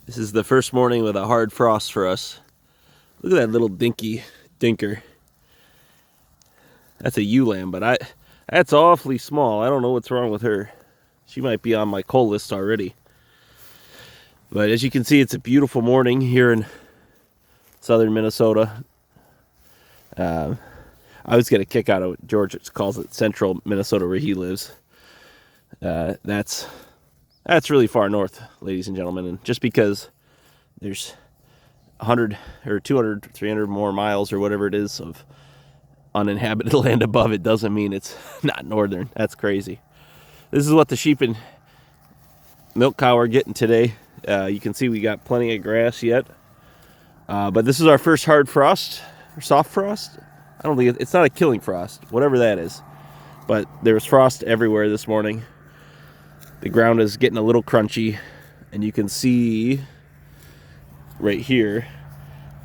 This is the first morning with a hard frost for us. Look at that little dinky dinker. That's a ewe lamb, but that's awfully small. I don't know what's wrong with her. She might be on my cull list already. But as you can see, it's a beautiful morning here in southern Minnesota. I always get a kick out of what George calls it central Minnesota where he lives. That's really far north, ladies and gentlemen. And just because there's 100 or 200, 300 more miles or whatever it is of uninhabited land above it doesn't mean it's not northern. That's crazy. This is what the sheep and milk cow are getting today. You can see we got plenty of grass yet. But this is our first hard frost, or soft frost. I don't think it's not a killing frost, whatever that is. But there's frost everywhere this morning. The ground is getting a little crunchy, and you can see right here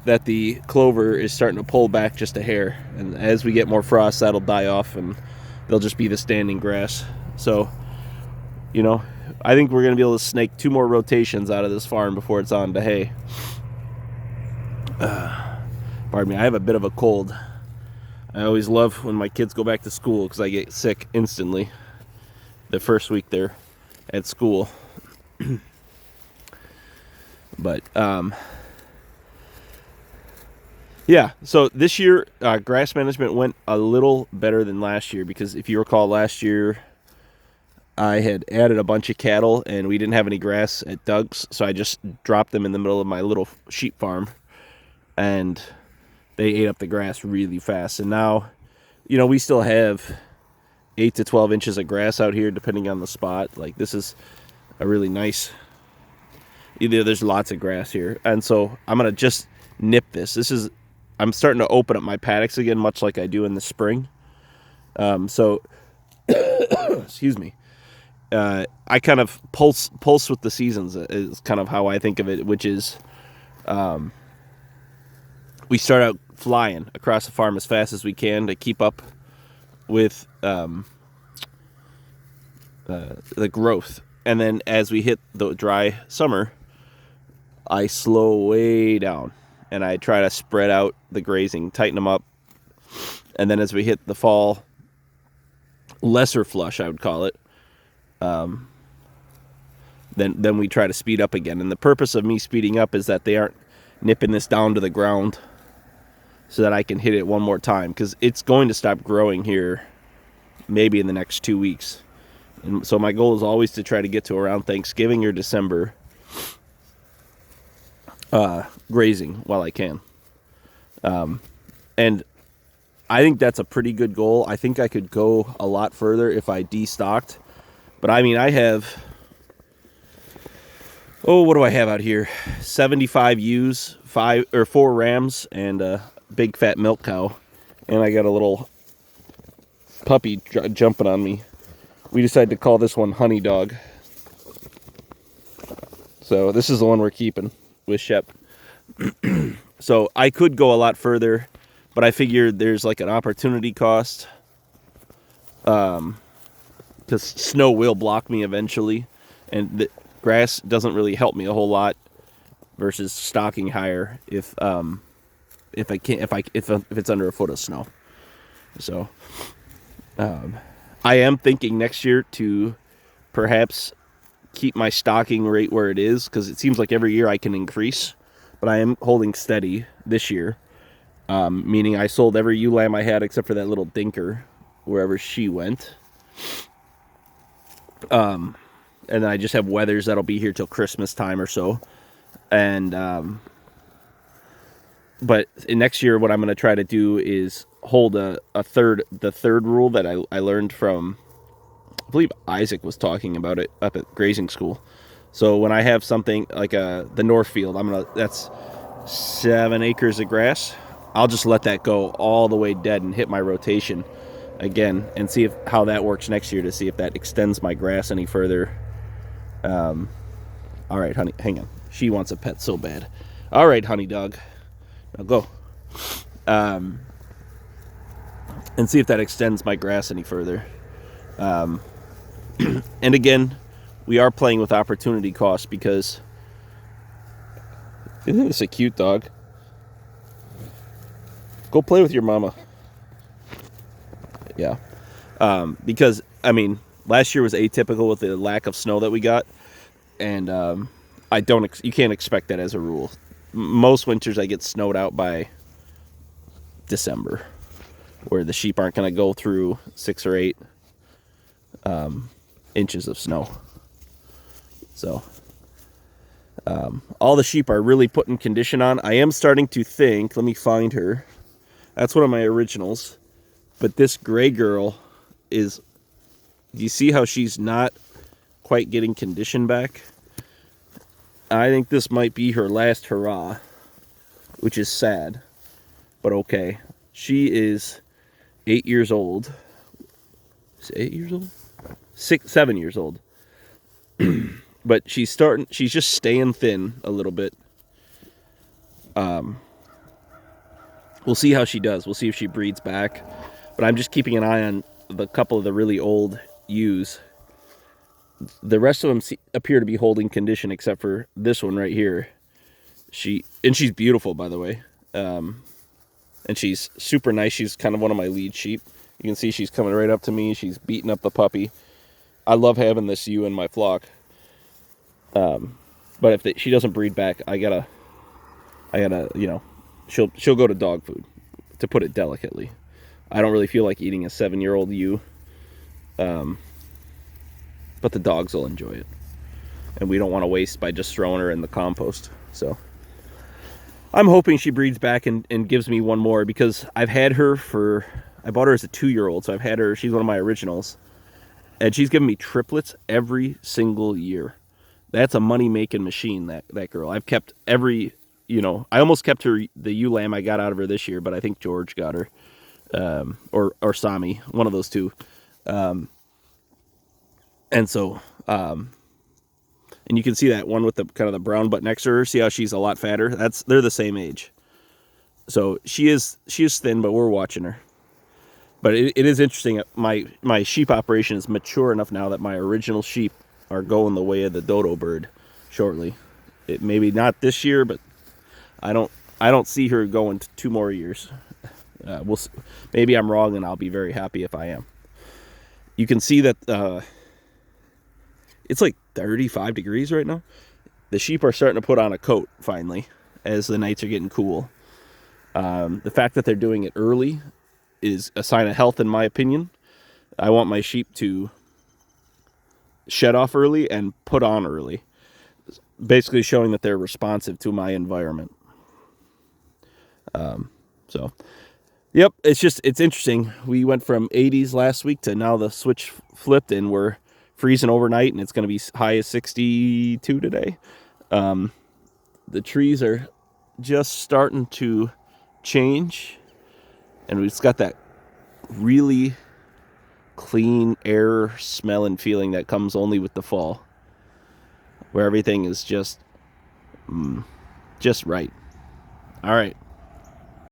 that the clover is starting to pull back just a hair. And as we get more frost, that'll die off, and they'll just be the standing grass. So, I think we're going to be able to snake 2 more rotations out of this farm before it's on to hay. Pardon me, I have a bit of a cold. I always love when my kids go back to school because I get sick instantly the first week they're at school. But, yeah, so this year grass management went a little better than last year because if you recall last year I had added a bunch of cattle and we didn't have any grass at Doug's, so I just dropped them in the middle of my little sheep farm and they ate up the grass really fast. And now, we still have 8 to 12 inches of grass out here depending on the spot. Like this is a really nice, there's lots of grass here. And so I'm going to just nip this. I'm starting to open up my paddocks again, much like I do in the spring. Excuse me. I kind of pulse with the seasons is kind of how I think of it, which is we start out flying across the farm as fast as we can to keep up with the growth. And then as we hit the dry summer, I slow way down and I try to spread out the grazing, tighten them up. And then as we hit the fall, lesser flush, I would call it, then we try to speed up again. And the purpose of me speeding up is that they aren't nipping this down to the ground so that I can hit it one more time, because it's going to stop growing here maybe in the next 2 weeks. And so my goal is always to try to get to around Thanksgiving or December grazing while I can. And I think that's a pretty good goal. I think I could go a lot further if I destocked. But I mean, I have, what do I have out here? 75 ewes, 4 rams, and a big fat milk cow. And I got a little puppy jumping on me. We decided to call this one Honey Dog. So this is the one we're keeping with Shep. So I could go a lot further, but I figured there's like an opportunity cost. Because snow will block me eventually, and the grass doesn't really help me a whole lot versus stocking higher if it's under a foot of snow. So I am thinking next year to perhaps keep my stocking rate where it is, because it seems like every year I can increase, but I am holding steady this year, meaning I sold every ewe lamb I had except for that little dinker wherever she went. And then I just have wethers that'll be here till Christmas time or so. And but next year what I'm going to try to do is hold the third rule that I learned from, I believe Isaac was talking about it up at grazing school. So when I have something like the North Field, that's 7 acres of grass, I'll just let that go all the way dead and hit my rotation again and see how that works next year, to see if that extends my grass any further. All right, honey, hang on. She wants a pet so bad. All right, Honey Dog, now go. And see if that extends my grass any further. And again, we are playing with opportunity costs because Isn't this a cute dog? Go play with your mama. Yeah. Because, I mean, last year was atypical with the lack of snow that we got. And you can't expect that as a rule. Most winters I get snowed out by December, where the sheep aren't going to go through 6 or 8 inches of snow. So all the sheep are really putting condition on. I am starting to think, let me find her. That's one of my originals. But this gray girl is, do you see how she's not quite getting condition back? I think this might be her last hurrah, which is sad, but okay. She is 8 years old. Is it 8 years old? 7 years old. But she's just staying thin a little bit. We'll see how she does. We'll see if she breeds back. But I'm just keeping an eye on the couple of the really old ewes. The rest of them appear to be holding condition, except for this one right here. She's beautiful, by the way. And she's super nice. She's kind of one of my lead sheep. You can see she's coming right up to me. She's beating up the puppy. I love having this ewe in my flock. But if she doesn't breed back, I gotta, she'll go to dog food, to put it delicately. I don't really feel like eating a 7-year-old ewe. But the dogs will enjoy it. And we don't want to waste by just throwing her in the compost. So I'm hoping she breeds back and gives me one more, because I've had her I bought her as a 2-year-old, so I've had her, she's one of my originals. And she's given me triplets every single year. That's a money-making machine, that girl. I've kept I almost kept her, the ewe lamb I got out of her this year, but I think George got her. Or Sami, one of those two. And so, and you can see that one with the kind of the brown butt next to her. See how she's a lot fatter? They're the same age. So she is thin, but we're watching her. But it is interesting. My sheep operation is mature enough now that my original sheep are going the way of the dodo bird shortly. It maybe not this year, but I don't see her going 2 more years. Maybe I'm wrong, and I'll be very happy if I am. You can see that it's like 35 degrees right now. The sheep are starting to put on a coat finally as the nights are getting cool. The fact that they're doing it early is a sign of health, in my opinion. I want my sheep to shed off early and put on early, basically showing that they're responsive to my environment. So, yep, it's interesting. We went from 80s last week to now the switch flipped, and we're freezing overnight, and it's going to be high as 62 today. The trees are just starting to change, and we've got that really clean air smell and feeling that comes only with the fall, where everything is just right. All right.